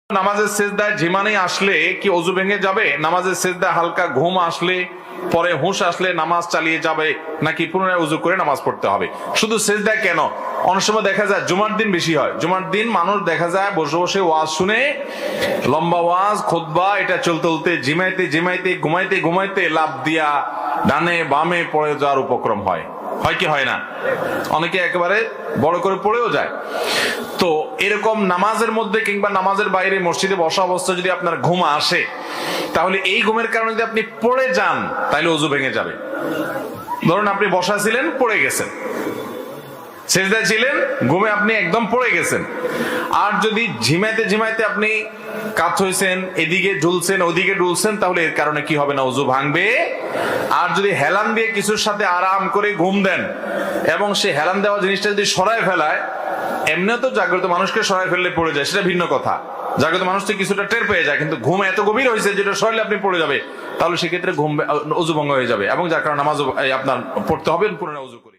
নামাজের সেজদায় ঝিমানি আসলে কি ওযু ভেঙে যাবে? নামাজের সেজদায় হালকা ঘুম আসলে, পরে হুঁশ আসলে নামাজ চালিয়ে যাবে, নাকি পুনরায় ওযু করে নামাজ পড়তে হবে? শুধু সেজদায় কেন, অনেক সময় দেখা যায় জুমার দিন বেশি হয়। জুমার দিন মানুষ দেখা যায় বসে বসে ওয়াজ শুনে, লম্বা ওয়াজ খুতবা এটা চলতে চলতে ঝিমাইতে ঝিমাইতে ঘুমাইতে ঘুমাইতে লাফ দিয়া ডানে বামে পড়ে যাওয়ার উপক্রম হয় কি হয় না? অনেকে একেবারে বড় করে পড়েও যায়। তো এরকম নামাজের মধ্যে কিংবা নামাজের বাইরে মসজিদে বসা অবস্থা যদি আপনার ঘুম আসে, তাহলে এই ঘুমের কারণে যদি আপনি পড়ে যান তাহলে ওযু ভেঙে যাবে। ধরুন আপনি বসা ছিলেন, পড়ে গেছেন, সেজদায় ছিলেন, ঘুমে আপনি একদম পড়ে গেছেন। আর যদি ঝিমাইতে ঝিমাইতে আপনি কাত হয়েছেন, এদিকে ঝুলছেন ওদিকে ডুলছেন, তাহলে এর কারণে কি হবে না? ওযু ভাঙবে। আর যদি হেলান দিয়ে কিছুর সাথে আরাম করে ঘুম দেন এবং সে হেলান দেওয়া জিনিসটা যদি সরায় ফেলায়, এমনি তো জাগ্রত মানুষকে সরায় ফেললে পড়ে যায়, সেটা ভিন্ন কথা। জাগ্রত মানুষ তো কিছুটা টের পেয়ে যায়, কিন্তু ঘুম এত গভীর হয়েছে যেটা সরালে আপনি পড়ে যাবে, তাহলে সেক্ষেত্রে ঘুম ওযু ভঙ্গ হয়ে যাবে এবং যার কারণে নামাজ আপনার পড়তে হবে পুনরায় ওযু করে।